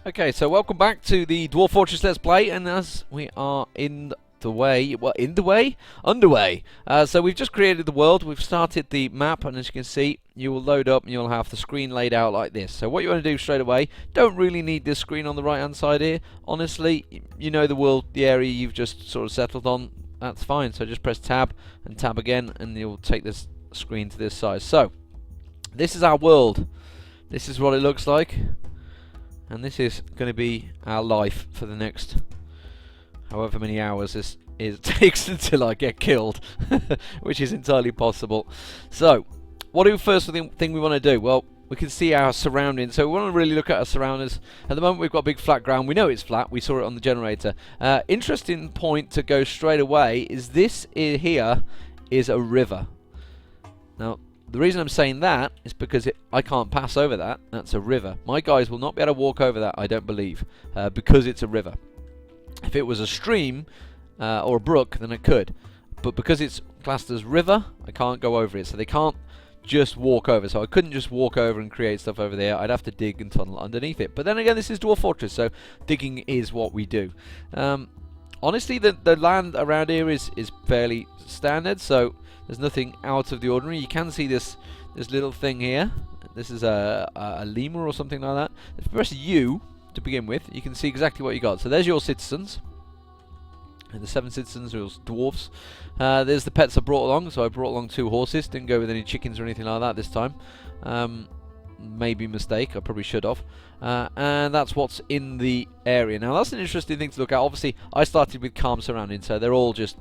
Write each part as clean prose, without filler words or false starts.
Okay, so welcome back to the Dwarf Fortress Let's Play, and as we are underway. So we've just created the world, we've started the map, and as you can see, you will load up and you'll have the screen laid out like this. So what you want to do straight away, don't really need this screen on the right hand side here. Honestly, you know the world, the area you've just sort of settled on, that's fine. So just press tab and tab again, and you'll take this screen to this size. So, this is our world. This is what it looks like. And this is going to be our life for the next however many hours this takes until I get killed, which is entirely possible. So, what is the first thing we want to do? Well, we can see our surroundings, so we want to really look at our surroundings. At the moment we've got big flat ground, we know it's flat, we saw it on the generator. Interesting point to go straight away is this here is a river. Now, the reason I'm saying that is because I can't pass over that. That's a river. My guys will not be able to walk over that, I don't believe, because it's a river. If it was a stream or a brook, then I could. But because it's classed as river, I can't go over it. So they can't just walk over. So I couldn't just walk over and create stuff over there. I'd have to dig and tunnel underneath it. But then again, this is Dwarf Fortress, so digging is what we do. Honestly, the land around here is fairly standard, so there's nothing out of the ordinary. You can see this little thing here. This is a lemur or something like that. If you press U to begin with, you can see exactly what you got. So there's your citizens. And the 7 citizens are dwarfs. There's the pets I brought along. So I brought along 2 horses. Didn't go with any chickens or anything like that this time. Maybe a mistake. I probably should have. And that's what's in the area. Now that's an interesting thing to look at. Obviously, I started with calm surroundings, so they're all just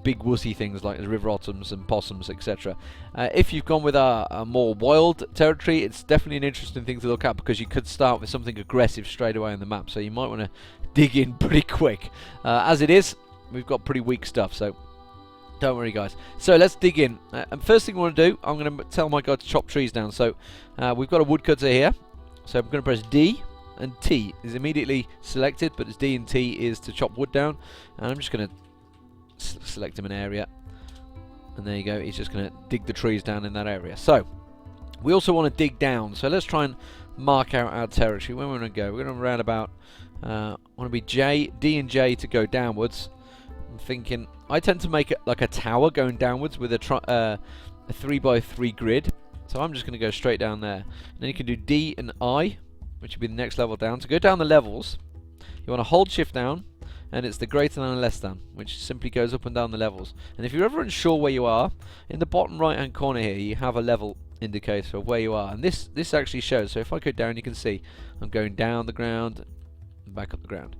big wussy things like the river otters and possums, etc. If you've gone with a more wild territory, it's definitely an interesting thing to look at, because you could start with something aggressive straight away on the map, so you might want to dig in pretty quick. As it is, we've got pretty weak stuff, so don't worry guys. So let's dig in. And first thing we want to do, I'm going to tell my guy to chop trees down. So we've got a woodcutter here, so I'm going to press D, and T is immediately selected, but it's D and T is to chop wood down, and I'm just going to select him an area, and there you go, he's just going to dig the trees down in that area. So we also want to dig down, so let's try and mark out our territory. Where we're going to go, we're going to round about want to be D and J to go downwards. I'm thinking I tend to make it like a tower going downwards with a 3x3 grid, so I'm just going to go straight down there. And then you can do D and I, which would be the next level down. To go down the levels, you want to hold shift down, and it's the greater than and less than, which simply goes up and down the levels. And if you're ever unsure where you are, in the bottom right hand corner here you have a level indicator of where you are, and this actually shows. So if I go down, you can see I'm going down the ground and back up the ground.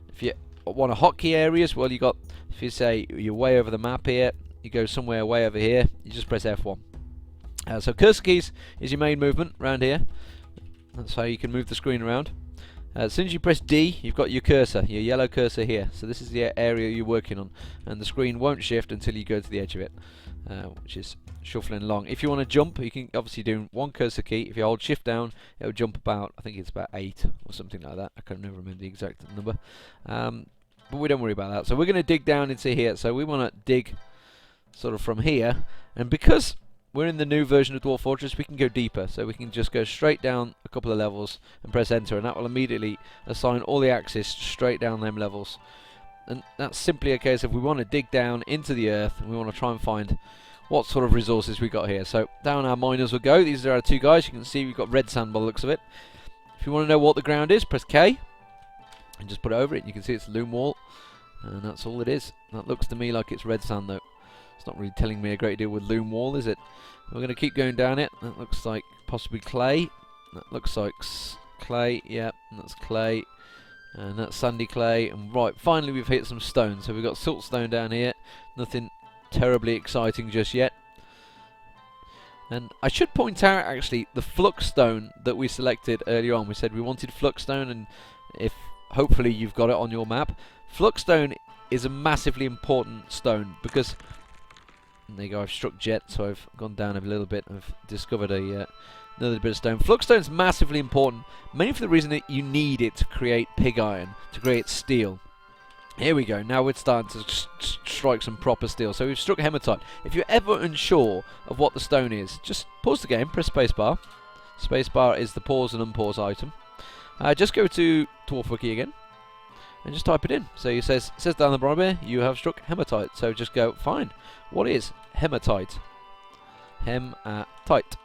If you want a hotkey areas, well, you got, if you say you're way over the map here, you go somewhere way over here, you just press F1. So cursor keys is your main movement around here. That's how you can move the screen around. As soon as you press D, you've got your cursor, your yellow cursor here. So this is the area you're working on, and the screen won't shift until you go to the edge of it, which is shuffling along. If you want to jump, you can obviously do 1 cursor key. If you hold shift down, it'll jump about, I think it's about 8 or something like that. I can't remember the exact number, but we don't worry about that. So we're going to dig down into here. So we want to dig sort of from here, and because we're in the new version of Dwarf Fortress, we can go deeper, so we can just go straight down a couple of levels and press enter, and that will immediately assign all the axes straight down them levels. And that's simply a case of we want to dig down into the earth, and we want to try and find what sort of resources we got here. So down our miners will go. These are our 2 guys. You can see we've got red sand by the looks of it. If you want to know what the ground is, press K and just put it over it. You can see it's a loom wall, and that's all it is. That looks to me like it's red sand though. It's not really telling me a great deal with loom wall, is it? We're going to keep going down it. That looks like possibly clay. That looks like clay. Yeah, that's clay. And that's sandy clay. And right, finally we've hit some stone. So we've got siltstone down here. Nothing terribly exciting just yet. And I should point out actually the flux stone that we selected earlier on. We said we wanted flux stone, and if hopefully you've got it on your map. Flux stone is a massively important stone, because there you go, I've struck jet, so I've gone down a little bit. I've discovered another bit of stone. Flux is massively important, mainly for the reason that you need it to create pig iron, to create steel. Here we go, now we're starting to strike some proper steel. So we've struck hematite. If you're ever unsure of what the stone is, just pause the game, press spacebar. Spacebar is the pause and unpause item. Just go to Dwarf Wiki again and just type it in. So it says down the bottom here, you have struck hematite. So just go, fine, what is hematite? Hematite.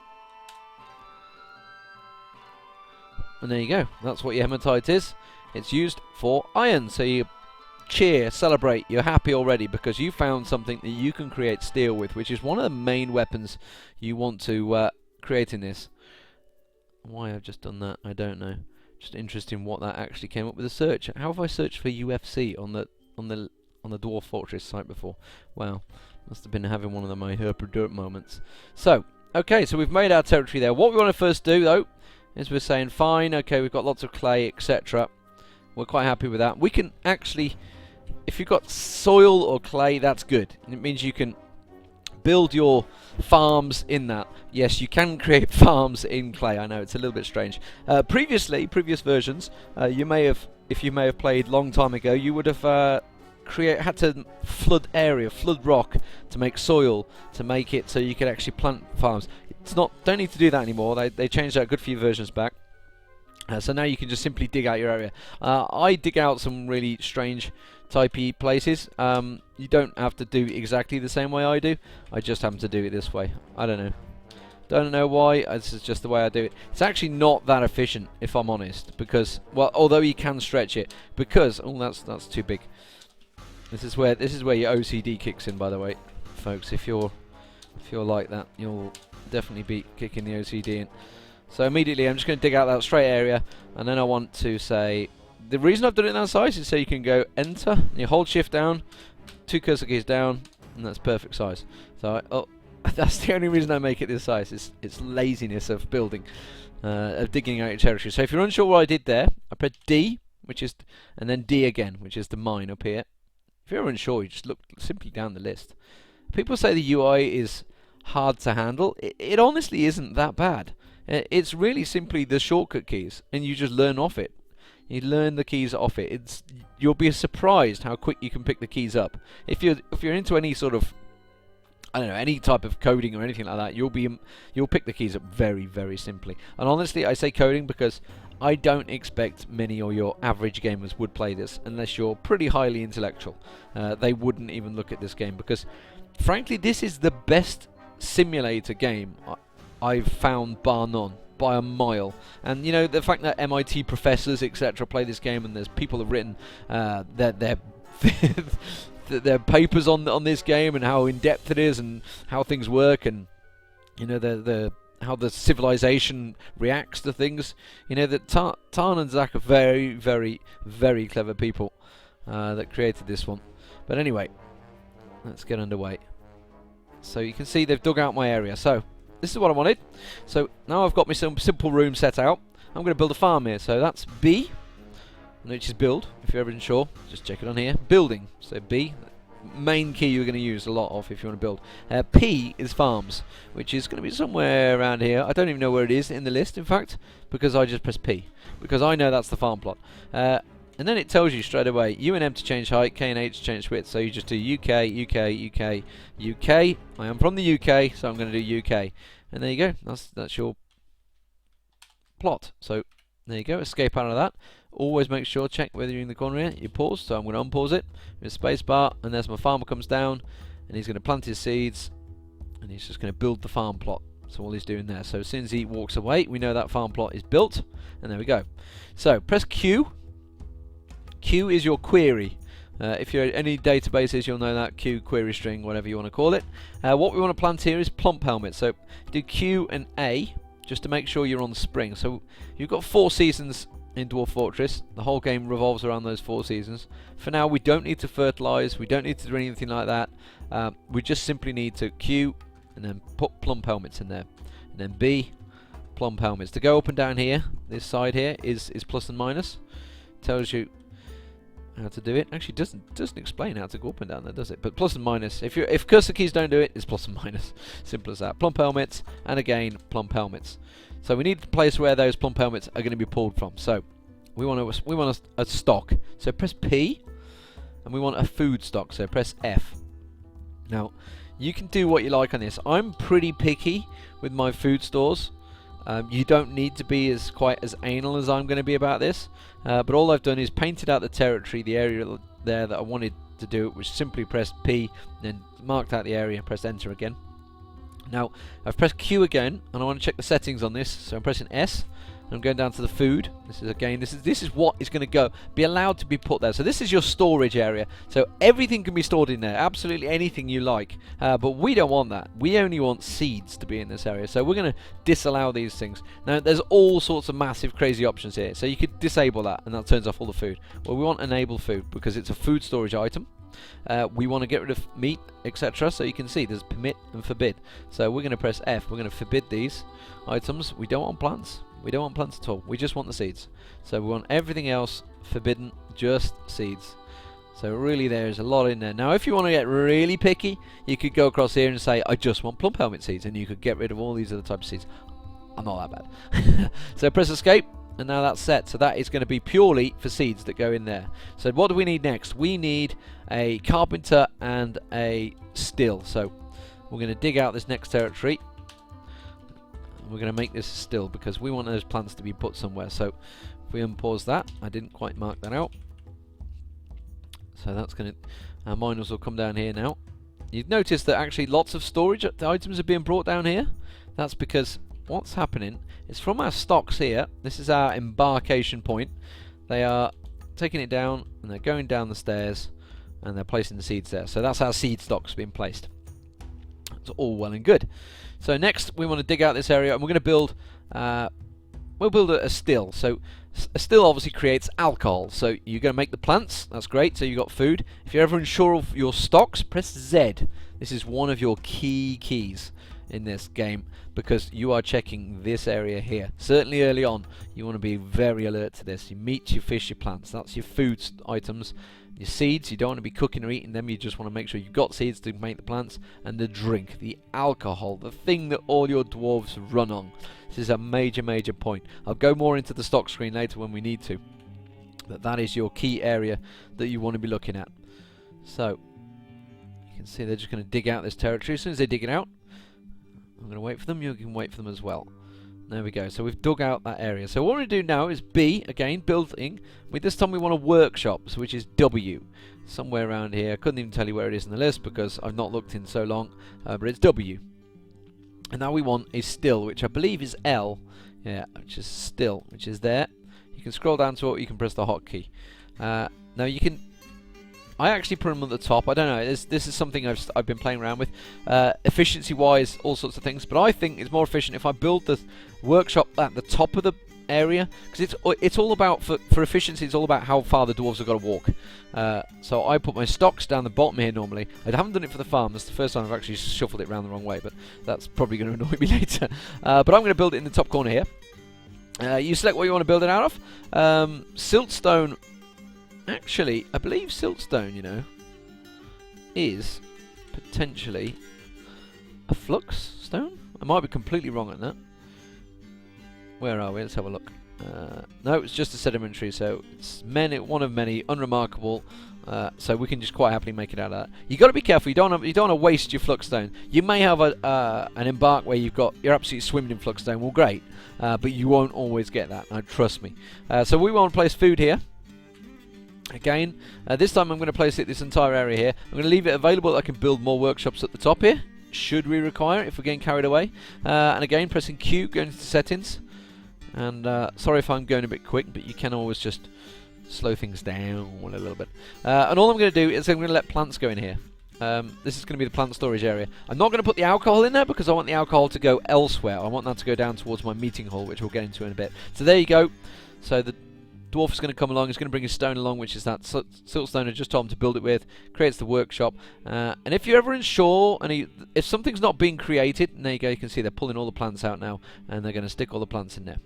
And there you go. That's what your hematite is. It's used for iron. So you cheer, celebrate, you're happy already because you found something that you can create steel with, which is one of the main weapons you want to create in this. Why I've just done that, I don't know. Just interesting what that actually came up with a search. How have I searched for UFC on the Dwarf Fortress site before? Wow, must have been having one of my herp moments. So, okay, so we've made our territory there. What we want to first do though is we're saying fine, okay, we've got lots of clay, etc. We're quite happy with that. We can actually, if you've got soil or clay, that's good. And it means you can build your farms in that. Yes, you can create farms in clay. I know it's a little bit strange. Previous versions, you may have, if you may have played long time ago, you would have had to flood rock to make soil, to make it so you could actually plant farms. It's not, don't need to do that anymore. They changed that a good few versions back. So now you can just simply dig out your area. I dig out some really strange typey places. You don't have to do exactly the same way I do. I just happen to do it this way. I don't know why. This is just the way I do it. It's actually not that efficient, if I'm honest, because, well, although you can stretch it, because, oh, that's too big. This is where your OCD kicks in, by the way, folks. If you're like that, you'll definitely be kicking the OCD in. So immediately I'm just going to dig out that straight area, and then I want to say, the reason I've done it that size is so you can go enter, and you hold shift down, 2 cursor keys down, and that's perfect size. So that's the only reason I make it this size. It's laziness of building, of digging out your territory. So if you're unsure what I did there, I press D, and then D again, which is the mine up here. If you're unsure, you just look simply down the list. People say the UI is hard to handle. It honestly isn't that bad. It's really simply the shortcut keys, and you just learn off it. You learn the keys off it. You'll be surprised how quick you can pick the keys up. If you're into any sort of, I don't know, any type of coding or anything like that, you'll pick the keys up very, very simply. And honestly, I say coding because I don't expect many or your average gamers would play this unless you're pretty highly intellectual. They wouldn't even look at this game because, frankly, this is the best simulator game I've found, bar none, by a mile. And you know, the fact that MIT professors, etc., play this game, and there's people have written their papers on this game and how in depth it is and how things work, and you know how the civilization reacts to things. You know that Tarn and Zach are very, very, very clever people that created this one. But anyway, let's get underway. So you can see they've dug out my area. So this is what I wanted. So now I've got my simple room set out. I'm going to build a farm here. So that's B, which is build. If you're ever unsure, just check it on here. Building. So B, main key you're going to use a lot of if you want to build. P is farms, which is going to be somewhere around here. I don't even know where it is in the list, in fact, because I just press P, because I know that's the farm plot. And then it tells you straight away, U and M to change height, K and H to change width. So you just do UK, UK, UK, UK. I am from the UK, so I'm going to do UK. And there you go. That's your plot. So there you go. Escape out of that. Always make sure, check whether you're in the corner here. You pause, so I'm going to unpause it with space bar, and there's my farmer comes down, and he's going to plant his seeds, and he's just going to build the farm plot. So all he's doing there. So as soon as he walks away, we know that farm plot is built, and there we go. So press Q. Q is your query. If you're any databases, you'll know that Q, query string, whatever you want to call it. What we want to plant here is plump helmet. So do Q and A just to make sure you're on spring. So you've got 4 seasons in Dwarf Fortress. The whole game revolves around those 4 seasons. For now, we don't need to fertilize. We don't need to do anything like that. We just simply need to Q and then put plump helmets in there. And then B, plump helmets. To go up and down here, this side here is plus and minus. Tells you how to do it. Actually doesn't explain how to go up and down there, does it? But plus and minus, if cursor keys don't do it, it's plus and minus. Simple as that. Plump helmets, and again plump helmets. So we need the place where those plump helmets are going to be pulled from. So we want a stock. So press P, and we want a food stock. So press F. Now you can do what you like on this. I'm pretty picky with my food stores. You don't need to be quite as anal as I'm going to be about this, but all I've done is painted out the territory, the area there that I wanted to do, which simply pressed P, then marked out the area, pressed enter again. Now I've pressed Q again, and I want to check the settings on this, so I'm pressing S. I'm going down to the food. This is what is going to be allowed to be put there. So this is your storage area. So everything can be stored in there, absolutely anything you like. But we don't want that. We only want seeds to be in this area. So we're going to disallow these things. Now there's all sorts of massive crazy options here. So you could disable that, and that turns off all the food. Well, we want enable food because it's a food storage item. We want to get rid of meat, etc. So you can see there's permit and forbid. So we're going to press F. We're going to forbid these items. We don't want plants. We don't want plants at all. We just want the seeds. So we want everything else forbidden, just seeds. So really there's a lot in there. Now if you want to get really picky, you could go across here and say I just want plump helmet seeds, and you could get rid of all these other types of seeds. I'm not that bad. So press escape, and now that's set. So that is going to be purely for seeds that go in there. So what do we need next? We need a carpenter and a still. So we're going to dig out this next territory. We're going to make this still because we want those plants to be put somewhere. So if we unpause that, I didn't quite mark that out. So that's going to, our miners will come down here now. You've noticed that actually lots of storage items are being brought down here. That's because what's happening is from our stocks here, this is our embarkation point. They are taking it down and they're going down the stairs and they're placing the seeds there. So that's our seed stocks being placed. It's all well and good. So next we want to dig out this area, and we're going to build we'll build a still. So a still obviously creates alcohol, so you're going to make the plants. That's great. So you've got food. If you're ever unsure of your stocks, press Z. This is one of your keys in this game because you are checking this area here. Certainly early on you want to be very alert to this. Your meat, your fish, your plants, that's your food items. Your seeds, you don't want to be cooking or eating them, you just want to make sure you've got seeds to make the plants. And the drink, the alcohol, the thing that all your dwarves run on. This is a major point. I'll go more into the stock screen later when we need to, but that is your key area that you want to be looking at. So you can see they're just going to dig out this territory. As soon as they dig it out, I'm going to wait for them, you can wait for them as well. There we go, so we've dug out that area. So what we're going to do now is B, again, building. This time we want a workshop, which is W. Somewhere around here. I couldn't even tell you where it is in the list because I've not looked in so long, but it's W. And now we want a still, which I believe is L. Yeah, which is still, which is there. You can scroll down to it, you can press the hotkey. Now you can... I actually put them at the top. I don't know. This is something I've been playing around with, efficiency-wise, all sorts of things. But I think it's more efficient if I build the workshop at the top of the area, because it's all about for efficiency. It's all about how far the dwarves have got to walk. So I put my stocks down the bottom here normally. I haven't done it for the farm. That's the first time I've actually shuffled it around the wrong way. But that's probably going to annoy me later. But I'm going to build it in the top corner here. You select what you want to build it out of. Siltstone. Actually, I believe siltstone, you know, is potentially a flux stone. I might be completely wrong on that. Where are we? Let's have a look. No, it's just a sedimentary, so it's one of many, unremarkable. So we can just quite happily make it out of that. You got to be careful. You don't want to waste your flux stone. You may have an embark where you're absolutely swimming in flux stone. Well, great, but you won't always get that. Now, trust me. So we want to place food here. Again, this time I'm going to place it this entire area here. I'm going to leave it available that I can build more workshops at the top here, should we require it if we're getting carried away. And again, pressing Q, going into settings. And sorry if I'm going a bit quick, but you can always just slow things down a little bit. And all I'm going to do is I'm going to let plants go in here. This is going to be the plant storage area. I'm not going to put the alcohol in there because I want the alcohol to go elsewhere. I want that to go down towards my meeting hall, which we'll get into in a bit. So there you go. So the dwarf is going to come along. He's going to bring his stone along, which is that siltstone I just told him to build it with. Creates the workshop. And if you're ever unsure, and if something's not being created, and there you go, you can see they're pulling all the plants out now, and they're going to stick all the plants in there.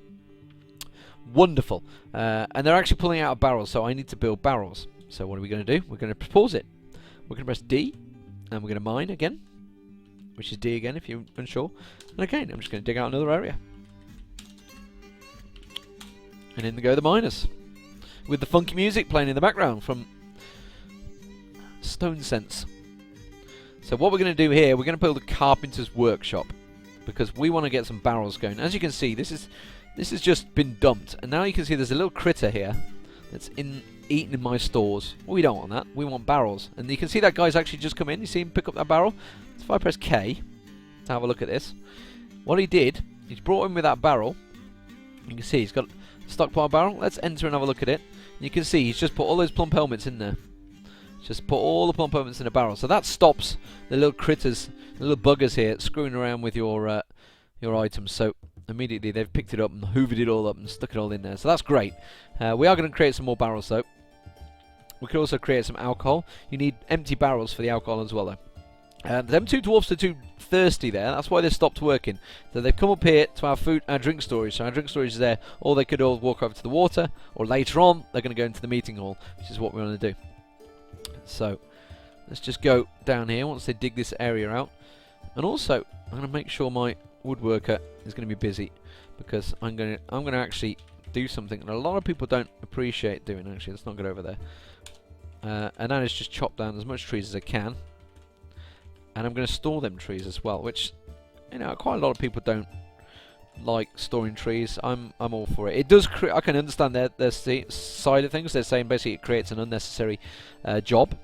Wonderful. And they're actually pulling out of barrels, so I need to build barrels. So what are we going to do? We're going to pause it. We're going to press D, and we're going to mine again, which is D again if you're unsure. And again, I'm just going to dig out another area. And in go the miners, with the funky music playing in the background from Stone Sense. So what we're going to do here, we're going to build a carpenter's workshop. because we want to get some barrels going. As you can see, this has just been dumped, and now you can see there's a little critter here that's eating in my stores. We don't want that. We want barrels. And you can see that guy's actually just come in. You see him pick up that barrel? So if I press K to have a look at this, what he did, he's brought in with that barrel. You can see he's got a stockpile barrel. Let's enter and have a look at it. And you can see he's just put all those plump helmets in there. Just put all the plump helmets in a barrel. So that stops the little critters, the little buggers here screwing around with your items. So immediately they've picked it up and hoovered it all up and stuck it all in there. So that's great. We are going to create some more barrels though. We could also create some alcohol. You need empty barrels for the alcohol as well though. Them two dwarfs are too thirsty there. That's why they stopped working. So they've come up here to our drink storage. So our drink storage is there. Or they could all walk over to the water. Or later on, they're going to go into the meeting hall, which is what we want to do. So let's just go down here once they dig this area out. And also, I'm going to make sure my woodworker is going to be busy, because I'm going to actually do something that a lot of people don't appreciate doing. Actually, let's not get over there. And that is just chop down as much trees as I can. And I'm going to store them trees as well, which, you know, quite a lot of people don't like storing trees. I'm all for it. It does. I can understand their side of things. They're saying basically it creates an unnecessary job,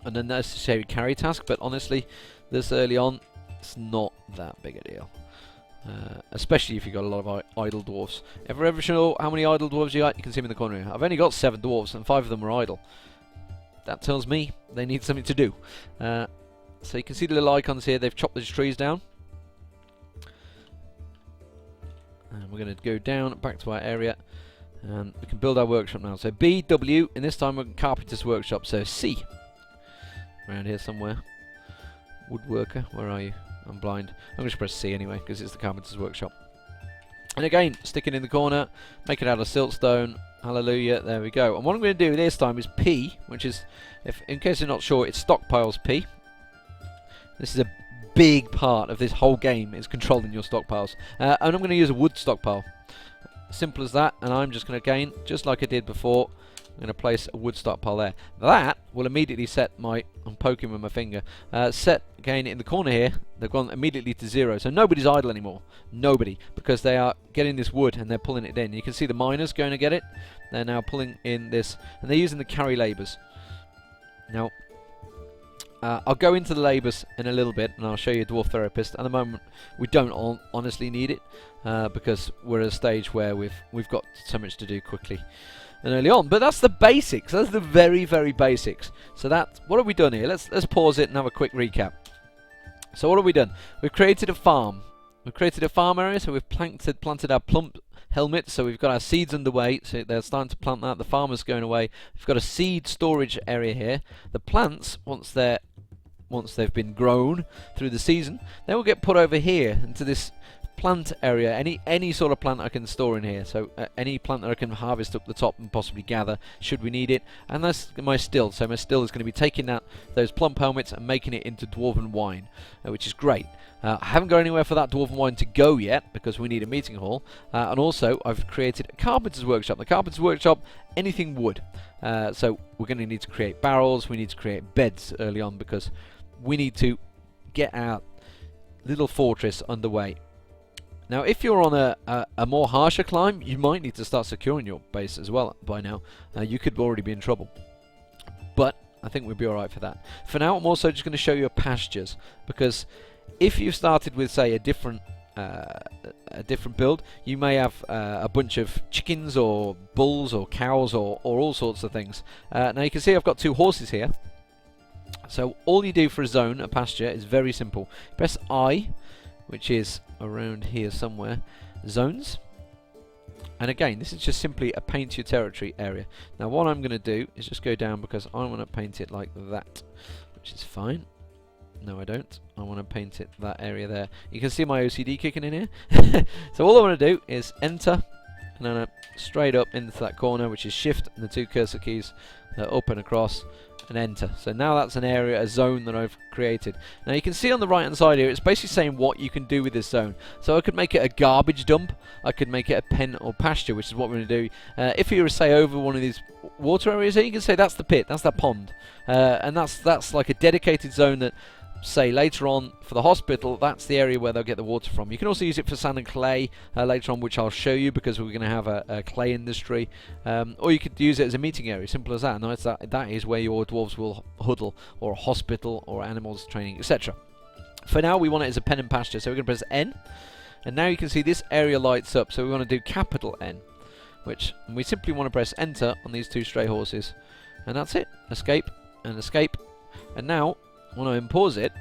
an unnecessary carry task. But honestly, this early on, it's not that big a deal. Especially if you've got a lot of idle dwarfs. Ever sure how many idle dwarves you got? You can see them in the corner here. I've only got 7 dwarves and 5 of them are idle. That tells me they need something to do. So you can see the little icons here. They've chopped those trees down. And we're going to go down back to our area. And we can build our workshop now. So B, W, and this time we're in Carpenter's workshop. So C. Around here somewhere. Woodworker, where are you? I'm blind. I'm going to press C anyway, because it's the Carpenter's workshop. And again, stick it in the corner. Make it out of siltstone. Hallelujah, there we go. And what I'm going to do this time is P, which is, in case you're not sure, it's stockpiles P. This is a big part of this whole game, is controlling your stockpiles. And I'm going to use a wood stockpile. Simple as that, and I'm just going to, again, just like I did before, I'm going to place a wood stockpile there. That will immediately set my, I'm poking with my finger, set again in the corner here. They've gone immediately to 0, so nobody's idle anymore. Nobody, because they are getting this wood and they're pulling it in. You can see the miners going to get it. They're now pulling in this, and they're using the carry labours. Now, I'll go into the labours in a little bit, and I'll show you a dwarf therapist. At the moment, we don't honestly need it, because we're at a stage where we've got so much to do quickly and early on. But that's the basics. That's the very, very basics. So what have we done here? Let's pause it and have a quick recap. So what have we done? We've created a farm. We've created a farm area, so we've planted our plump helmets, so we've got our seeds underway, so they're starting to plant that. The farmer's going away. We've got a seed storage area here. The plants, once they've been grown through the season, they will get put over here into this plant area. Any sort of plant I can store in here, so any plant that I can harvest up the top and possibly gather should we need it. And that's my still. So my still is going to be taking those plump helmets and making it into dwarven wine, which is great. I haven't got anywhere for that dwarven wine to go yet, because we need a meeting hall. And also I've created a carpenter's workshop. The carpenter's workshop, anything wood. So we're going to need to create barrels. We need to create beds early on, because we need to get our little fortress underway. Now, if you're on a more harsher climb, you might need to start securing your base as well by now. You could already be in trouble. But I think we'll be alright for that. For now, I'm also just going to show you pastures, because if you started with, say, a different build, you may have a bunch of chickens or bulls or cows or all sorts of things. Now, you can see I've got 2 horses here. So all you do for a zone, a pasture, is very simple. Press I, which is around here somewhere, zones. And again, this is just simply a paint your territory area. Now what I'm going to do is just go down, because I want to paint it like that, which is fine. No, I don't. I want to paint it that area there. You can see my OCD kicking in here. So all I want to do is enter, and then straight up into that corner, which is shift and the 2 cursor keys, up and across, and enter. So now that's an area, a zone that I've created. Now you can see on the right hand side here, it's basically saying what you can do with this zone. So I could make it a garbage dump, I could make it a pen or pasture, which is what we're going to do. If you were to say over one of these water areas here, you can say that's the pit, that's that pond. And that's like a dedicated zone that say later on for the hospital, that's the area where they'll get the water from. You can also use it for sand and clay later on, which I'll show you because we're going to have a clay industry. Or you could use it as a meeting area, simple as that. And that is where your dwarves will huddle, or a hospital, or animals training, etc. For now, we want it as a pen and pasture, so we're going to press N. And now you can see this area lights up, so we want to do capital N. And we simply want to press enter on these 2 stray horses. And that's it. Escape and escape. And now, when I unpause it,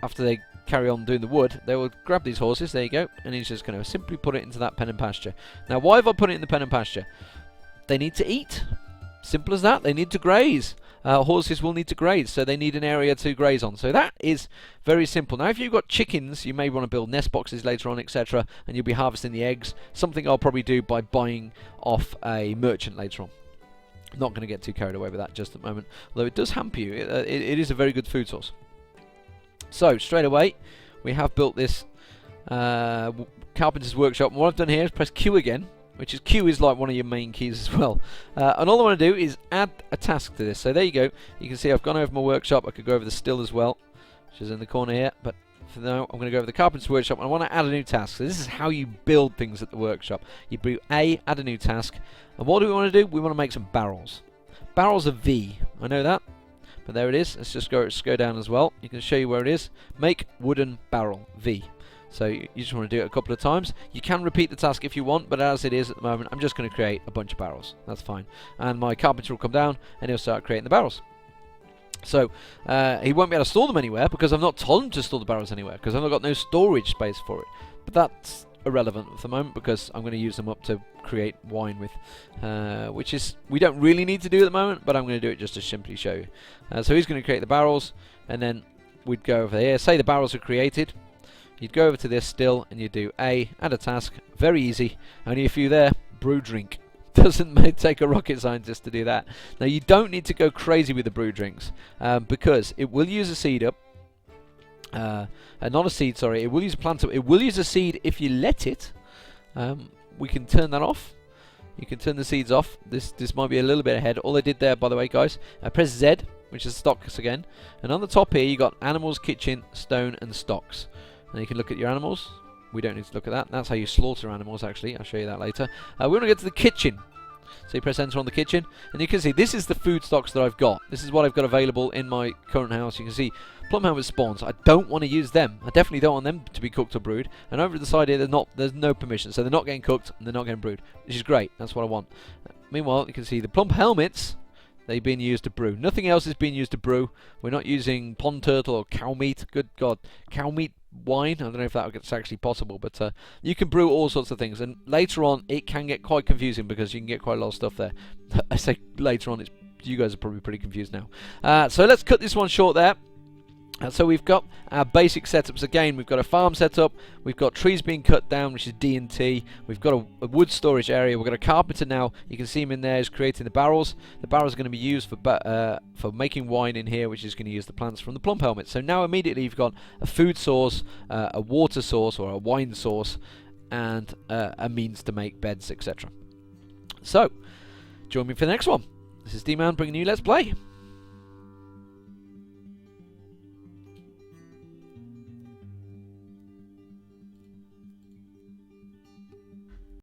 after they carry on doing the wood, they will grab these horses, there you go, and he's just going to simply put it into that pen and pasture. Now, why have I put it in the pen and pasture? They need to eat. Simple as that. They need to graze. Horses will need to graze, so they need an area to graze on. So that is very simple. Now, if you've got chickens, you may want to build nest boxes later on, etc., and you'll be harvesting the eggs. Something I'll probably do by buying off a merchant later on. Not going to get too carried away with that just at the moment, although it does hamper you. It is a very good food source. So, straight away, we have built this Carpenter's Workshop. And what I've done here is press Q again, which is Q is like one of your main keys as well. And all I want to do is add a task to this. So there you go. You can see I've gone over my workshop. I could go over the still as well, which is in the corner here. But for now, I'm going to go over the Carpenter's Workshop, and I want to add a new task. So this is how you build things at the workshop. You do A, add a new task. And what do we want to do? We want to make some barrels. Barrels are V. I know that. But there it is. Let's just go down as well. You can show you where it is. Make wooden barrel, V. So you just want to do it a couple of times. You can repeat the task if you want, but as it is at the moment, I'm just going to create a bunch of barrels. That's fine. And my carpenter will come down and he'll start creating the barrels. So he won't be able to store them anywhere because I've not told him to store the barrels anywhere because I've got no storage space for it. But that's irrelevant at the moment because I'm going to use them up to create wine with, which is we don't really need to do at the moment, but I'm going to do it just to simply show you. So he's going to create the barrels, and then we'd go over here. Say the barrels are created. You'd go over to this still, and you do A, add a task. Very easy. Only a few there. Brew drink. Doesn't take a rocket scientist to do that. Now you don't need to go crazy with the brew drinks because it will use a seed up. Not a seed, sorry. It will use a plant up. It will use a seed if you let it. We can turn that off. You can turn the seeds off. This might be a little bit ahead. All I did there, by the way, guys, press Z, which is stocks again. And on the top here, you got animals, kitchen, stone, and stocks. And you can look at your animals. We don't need to look at that. That's how you slaughter animals, actually. I'll show you that later. We want to get to the kitchen. So you press enter on the kitchen, and you can see this is the food stocks that I've got. This is what I've got available in my current house. You can see plum helmet spawns. I don't want to use them. I definitely don't want them to be cooked or brewed. And over the side here, there's no permission, so they're not getting cooked and they're not getting brewed, which is great. That's what I want. Meanwhile, you can see the plump helmets. They've been used to brew. Nothing else is being used to brew. We're not using pond turtle or cow meat. Good God, cow meat wine. I don't know if that's actually possible, but you can brew all sorts of things. And later on, it can get quite confusing because you can get quite a lot of stuff there. I say later on, you guys are probably pretty confused now. So let's cut this one short there. So we've got our basic setups again. We've got a farm setup. We've got trees being cut down, which is D and T. We've got a wood storage area. We've got a carpenter now. You can see him in there. He's creating the barrels. The barrels are going to be used for making wine in here, which is going to use the plants from the plump helmet. So now immediately you've got a food source, a water source or a wine source, and a means to make beds, etc. So join me for the next one. This is Deman bringing you Let's Play.